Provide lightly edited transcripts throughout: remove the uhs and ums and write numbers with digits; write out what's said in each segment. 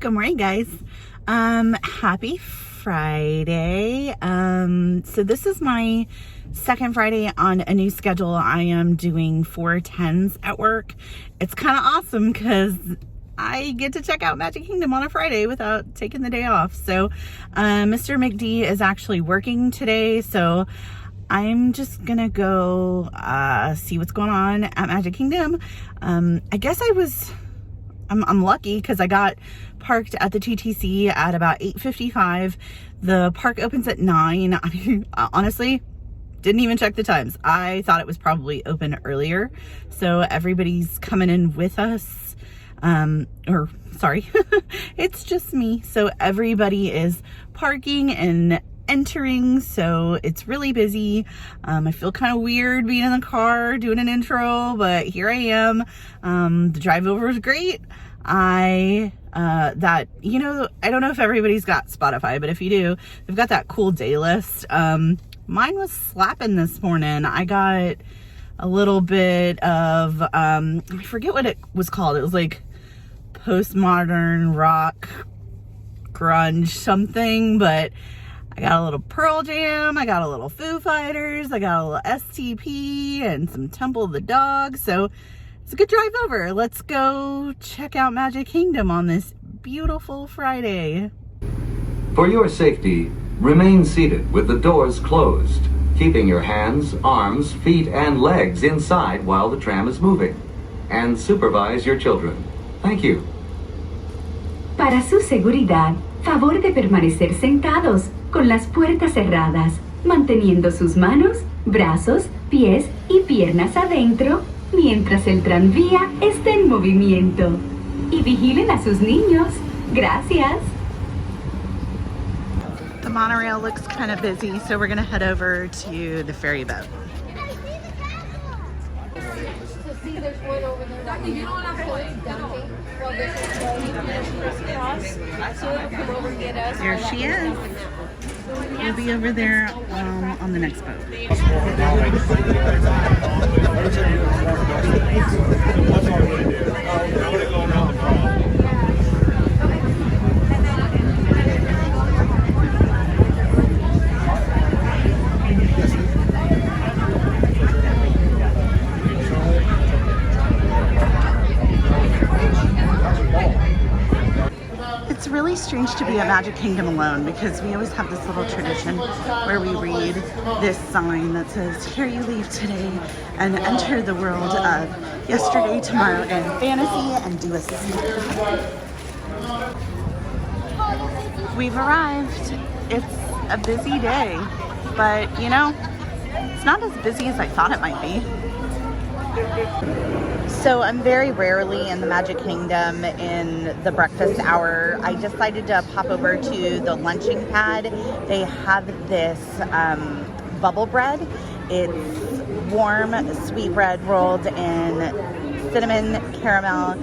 Good morning, guys. Happy Friday. So this is my second Friday on a new schedule. I am doing 4:10s at work. It's kind of awesome because I get to check out Magic Kingdom on a Friday without taking the day off. So Mr. McD is actually working today, so I'm just gonna go see what's going on at Magic Kingdom. I guess I'm lucky because I got parked at the TTC at about 8:55. The park opens at 9. I mean, honestly, didn't even check the times. I thought it was probably open earlier. So everybody's coming in with us. Or sorry, it's just me. So everybody is parking and entering, so it's really busy. I feel kind of weird being in the car doing an intro, but here I am. The drive over was great. I don't know if everybody's got Spotify, but if you do, they've got that cool day list. Mine was slapping this morning. I got a little bit of I forget what it was called. It was like postmodern rock grunge something, but I got a little Pearl Jam, I got a little Foo Fighters, I got a little STP and some Temple of the Dog. So it's a good drive over. Let's go check out Magic Kingdom on this beautiful Friday. For your safety, remain seated with the doors closed, keeping your hands, arms, feet, and legs inside while the tram is moving. And supervise your children. Thank you. Para su seguridad, favor de permanecer sentados con las puertas cerradas, manteniendo sus manos, brazos, pies y piernas adentro mientras el tranvía esté en movimiento. Y vigilen a sus niños. Gracias. The monorail looks kind of busy, so we're gonna head over to the ferry boat. There she is. We'll be over there on the next boat. It's really strange to be at Magic Kingdom alone because we always have this little tradition where we read this sign that says, "Here you leave today and enter the world of yesterday, tomorrow, and fantasy and do a sneak." We've arrived. It's a busy day, but you know, it's not as busy as I thought it might be. So I'm very rarely in the Magic Kingdom in the breakfast hour. I decided to pop over to the lunching pad. They have this bubble bread. It's warm sweet bread rolled in cinnamon caramel,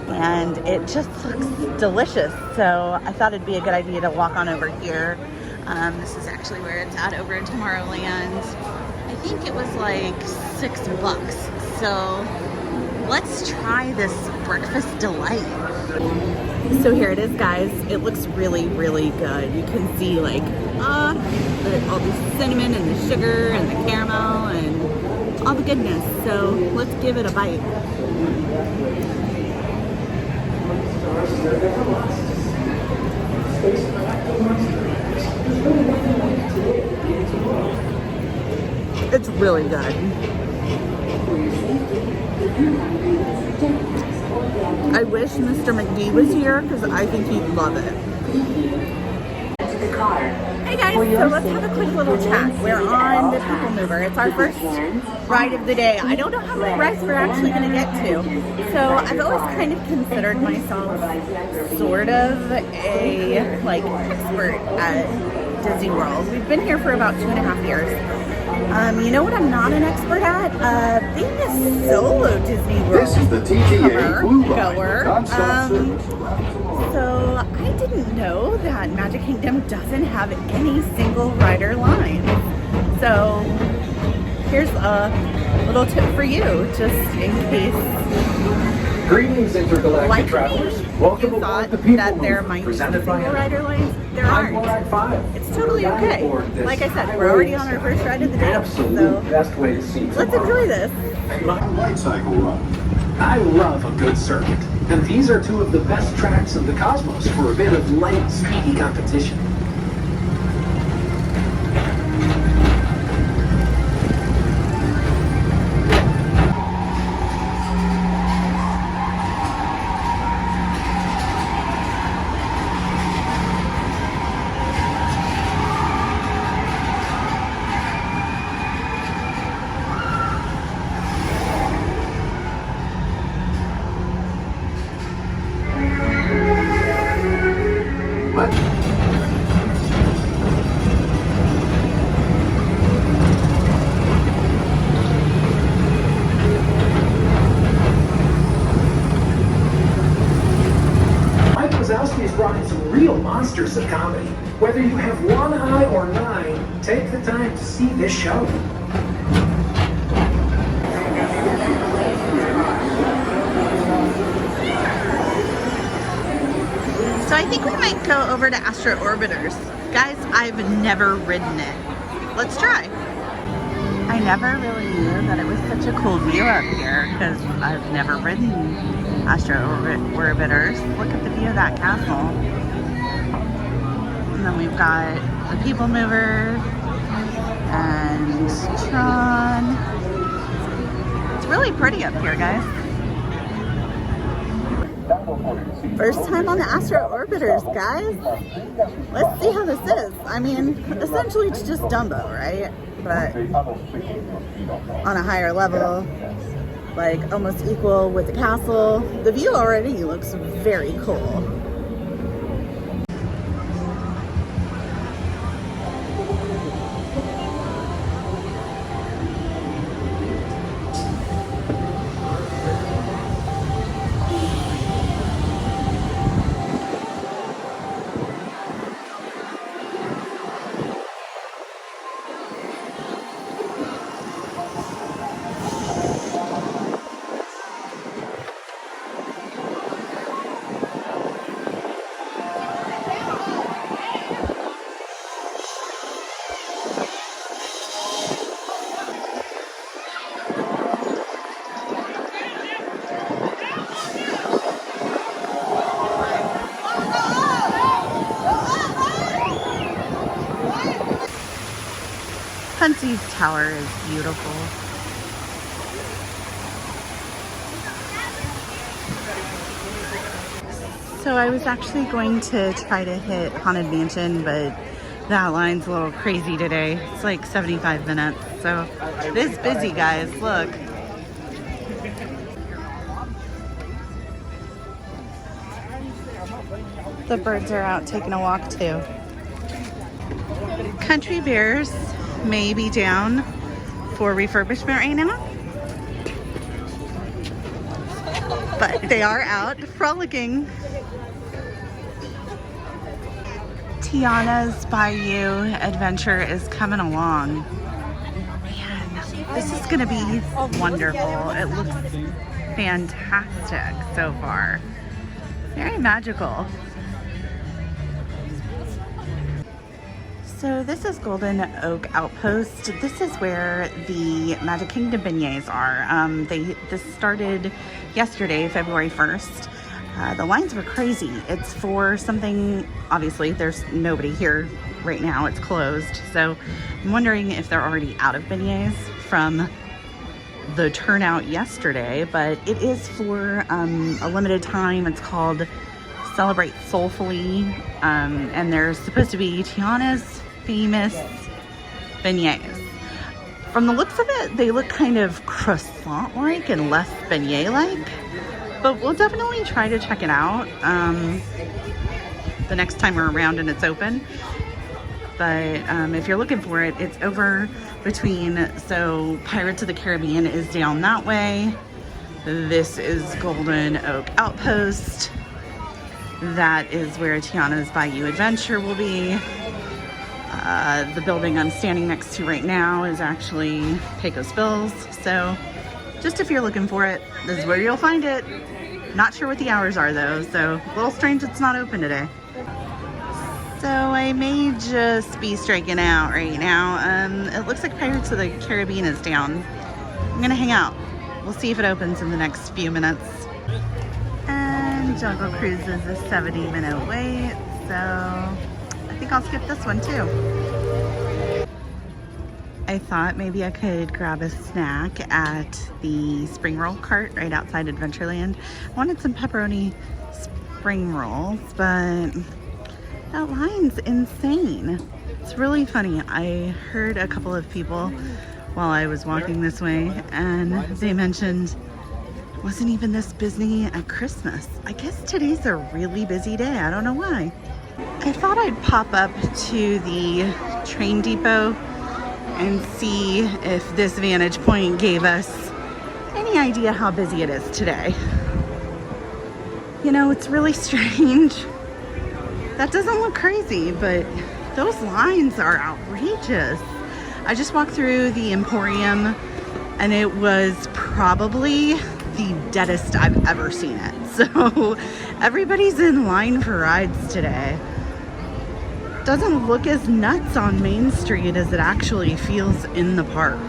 and it just looks delicious. So I thought it'd be a good idea to walk on over here. This is actually where it's at over in Tomorrowland. I think it was like $6. So let's try this breakfast delight. So here it is, guys. It looks really, really good. You can see like all the cinnamon and the sugar and the caramel and all the goodness. So let's give it a bite. It's really good. I wish Mr. McD was here because I think he'd love it. Hey guys, so let's have a quick little chat. We're on the People Mover. It's our first ride of the day. I don't know how many rides we're actually going to get to. So I've always kind of considered myself sort of a expert at Disney World. We've been here for about 2.5 years. You know what I'm not an expert at? Being a solo Disney World This is the TTA Blue Line. goer. So I didn't know that Magic Kingdom doesn't have any single rider line. So here's a little tip for you, just in case Greetings, intergalactic like travelers. me, Welcome you aboard thought the People that there Mover, might be presented by single rider lanes. There I'm aren't. Ride 5. It's totally okay. Like I said, we're already on our first ride of the day, Absolute so best way to see let's tomorrow. enjoy this. Light cycle run. I love a good circuit, and these are two of the best tracks in the cosmos for a bit of light, speedy competition. Wazowski's brought in some real monsters of comedy. Whether you have one eye or nine, take the time to see this show. So I think we might go over to Astro Orbiters. Guys, I've never ridden it. Let's try. I never really knew that it was such a cool view up here because I've never ridden Astro Orbiters. Look at the view of that castle. And then we've got the People Mover and Tron. It's really pretty up here, guys. First time on the Astro Orbiters, guys. Let's see how this is. I mean, essentially it's just Dumbo, right? But on a higher level, like almost equal with the castle. The view already looks very cool. Huntsy's Tower is beautiful. So I was actually going to try to hit Haunted Mansion, but that line's a little crazy today. It's like 75 minutes, so it is busy, guys. Look. The birds are out taking a walk too. Country Bears may be down for refurbishment right now, but they are out frolicking. Tiana's Bayou Adventure is coming along. Man, this is gonna be wonderful. It looks fantastic so far. Very magical. So this is Golden Oak Outpost. This is where the Magic Kingdom beignets are. This started yesterday, February 1st. The lines were crazy. It's for something, obviously there's nobody here right now, it's closed. So I'm wondering if they're already out of beignets from the turnout yesterday, but it is for a limited time. It's called Celebrate Soulfully, and there's supposed to be Tiana's famous beignets. From the looks of it, they look kind of croissant-like and less beignet-like, but we'll definitely try to check it out the next time we're around and it's open. But if you're looking for it, it's over between, so Pirates of the Caribbean is down that way. This is Golden Oak Outpost. That is where Tiana's Bayou Adventure will be. The building I'm standing next to right now is actually Pecos Bills. So just if you're looking for it, this is where you'll find it. Not sure what the hours are though, so a little strange it's not open today. So I may just be striking out right now. It looks like Pirates of the Caribbean is down. I'm gonna hang out. We'll see if it opens in the next few minutes. And Jungle Cruise is a 70-minute wait, so I think I'll skip this one too. I thought maybe I could grab a snack at the spring roll cart right outside Adventureland. I wanted some pepperoni spring rolls, but that line's insane. It's really funny. I heard a couple of people while I was walking this way, and they mentioned it wasn't even this busy at Christmas. I guess today's a really busy day. I don't know why. I thought I'd pop up to the train depot and see if this vantage point gave us any idea how busy it is today. You know, it's really strange. That doesn't look crazy, but those lines are outrageous. I just walked through the Emporium and it was probably the deadest I've ever seen it. So everybody's in line for rides today. Doesn't look as nuts on Main Street as it actually feels in the park.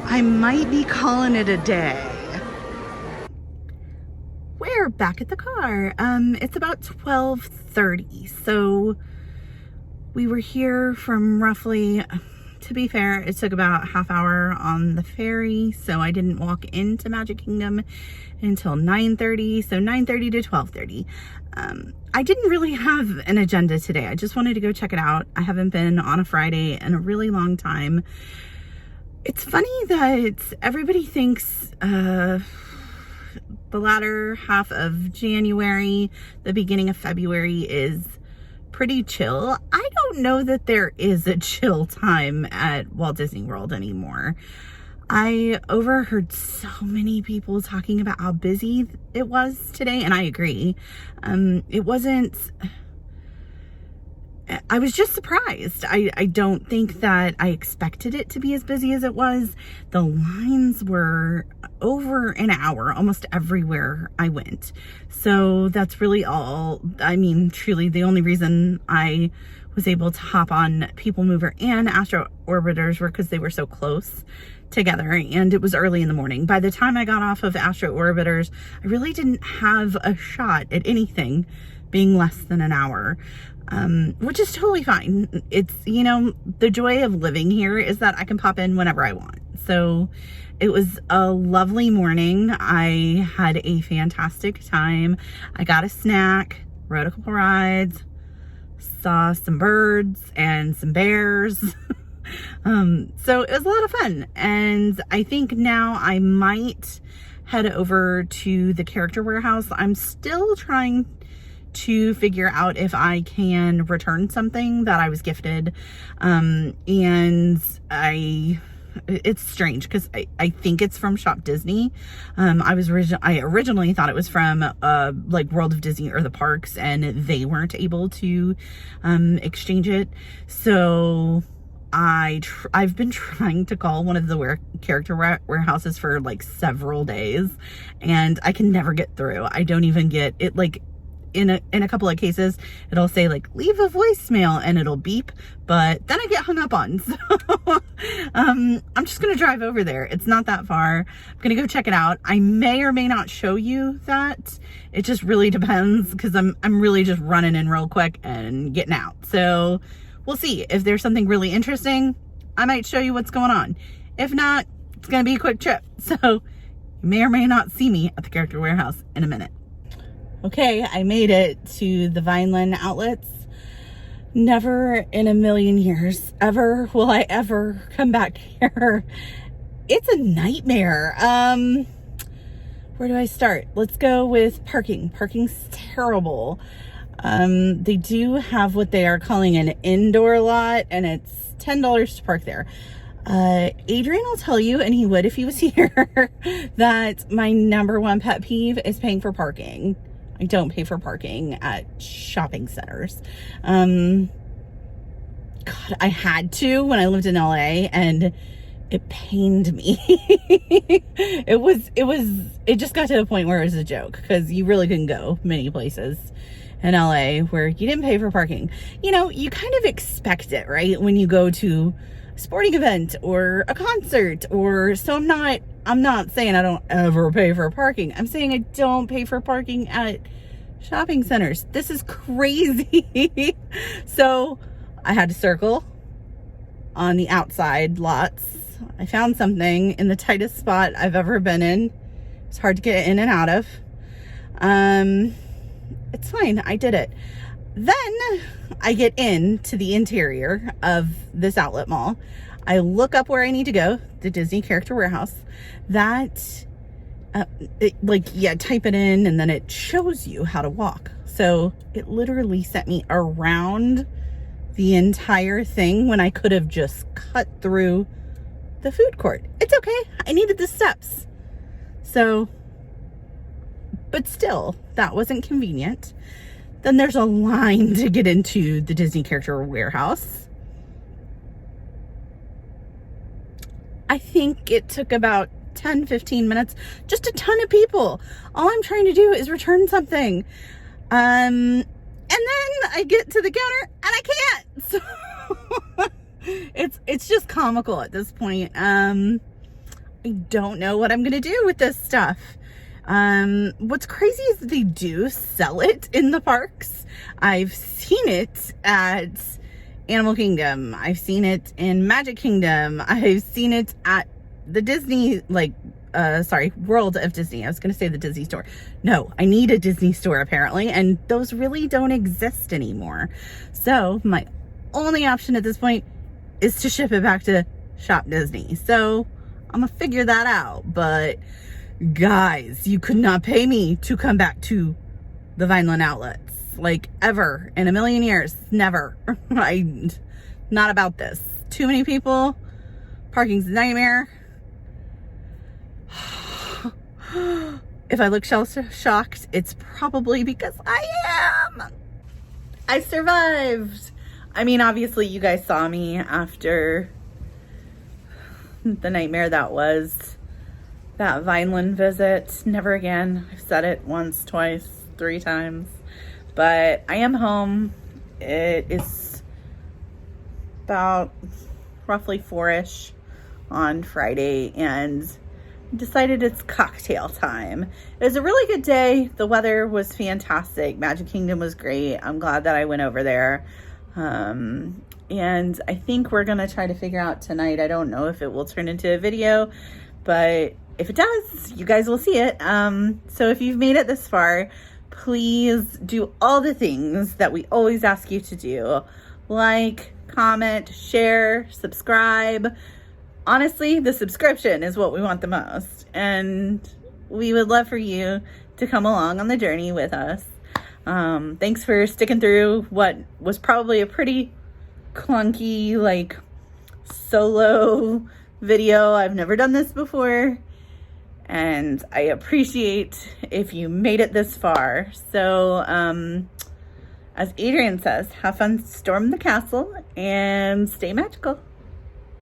I might be calling it a day. We're back at the car. It's about 12:30, so we were here from roughly, to be fair, it took about a half hour on the ferry, so I didn't walk into Magic Kingdom until 9:30, so 9:30 to 12:30. I didn't really have an agenda today. I just wanted to go check it out. I haven't been on a Friday in a really long time. It's funny that everybody thinks the latter half of January, the beginning of February is pretty chill. I don't know that there is a chill time at Walt Disney World anymore. I overheard so many people talking about how busy it was today, and I agree. It wasn't... I was just surprised. I don't think that I expected it to be as busy as it was. The lines were over an hour almost everywhere I went. So that's really all. I mean, truly the only reason I was able to hop on People Mover and Astro Orbiters were because they were so close together and it was early in the morning. By the time I got off of Astro Orbiters, I really didn't have a shot at anything being less than an hour. Which is totally fine. It's, you know, the joy of living here is that I can pop in whenever I want. So it was a lovely morning. I had a fantastic time. I got a snack, rode a couple rides, saw some birds and some bears. So it was a lot of fun. And I think now I might head over to the character warehouse. I'm still trying to figure out if I can return something that I was gifted. And it's strange because I think it's from Shop Disney. I originally thought it was from like World of Disney or the parks, and they weren't able to exchange it. So I've been trying to call one of the character warehouses for like several days, and I can never get through. I don't even get it. Like in a couple of cases, it'll say like leave a voicemail and it'll beep, but then I get hung up on. So I'm just gonna drive over there. It's not that far. I'm gonna go check it out. I may or may not show you that. It just really depends because I'm really just running in real quick and getting out. So we'll see. If there's something really interesting, I might show you what's going on. If not, it's gonna be a quick trip. So you may or may not see me at the character warehouse in a minute. Okay, I made it to the Vineland outlets. Never in a million years ever will I ever come back here. It's a nightmare. Where do I start? Let's go with parking. Parking's terrible. They do have what they are calling an indoor lot, and it's $10 to park there. Adrian will tell you, and he would if he was here, that my number one pet peeve is paying for parking. I don't pay for parking at shopping centers. God, I had to when I lived in LA, and it pained me. It just got to the point where it was a joke, because you really couldn't go many places in LA where you didn't pay for parking. You know, you kind of expect it, right? When you go to a sporting event or a concert, or so I'm not saying I don't ever pay for parking. I'm saying I don't pay for parking at shopping centers. This is crazy. So I had to circle on the outside lots. I found something in the tightest spot I've ever been in. It's hard to get in and out of. It's fine. I did it. Then I get into the interior of this outlet mall. I look up where I need to go, the Disney Character Warehouse. That, type it in and then it shows you how to walk. So it literally sent me around the entire thing when I could have just cut through the food court. It's okay. I needed the steps. So, but still, that wasn't convenient. Then there's a line to get into the Disney Character Warehouse. I think it took about 10-15 minutes. Just a ton of people. All I'm trying to do is return something. And then I get to the counter and I can't. So it's just comical at this point. I don't know what I'm gonna do with this stuff. What's crazy is they do sell it in the parks. I've seen it at Animal Kingdom. I've seen it in Magic Kingdom. I've seen it at the Disney, World of Disney. I was going to say the Disney store. No, I need a Disney store apparently, and those really don't exist anymore. So my only option at this point is to ship it back to Shop Disney. So I'm gonna figure that out. But guys, you could not pay me to come back to the Vineland outlets, like, ever in a million years. Never. Not about this. Too many people. Parking's a nightmare. If I look shocked, it's probably because I am. I survived. I mean, obviously you guys saw me after the nightmare that was that Vineland visit. Never again. I've said it once, twice, 3 times. But I am home. It is about roughly 4-ish on Friday, and decided it's cocktail time. It was a really good day. The weather was fantastic. Magic Kingdom was great. I'm glad that I went over there. And I think we're gonna try to figure out tonight. I don't know if it will turn into a video, but if it does, you guys will see it. So if you've made it this far, please do all the things that we always ask you to do. Like, comment, share, subscribe. Honestly, the subscription is what we want the most. And we would love for you to come along on the journey with us. Thanks for sticking through what was probably a pretty clunky, solo video. I've never done this before. And I appreciate if you made it this far. So, as Adrian says, have fun, storm the castle, and stay magical.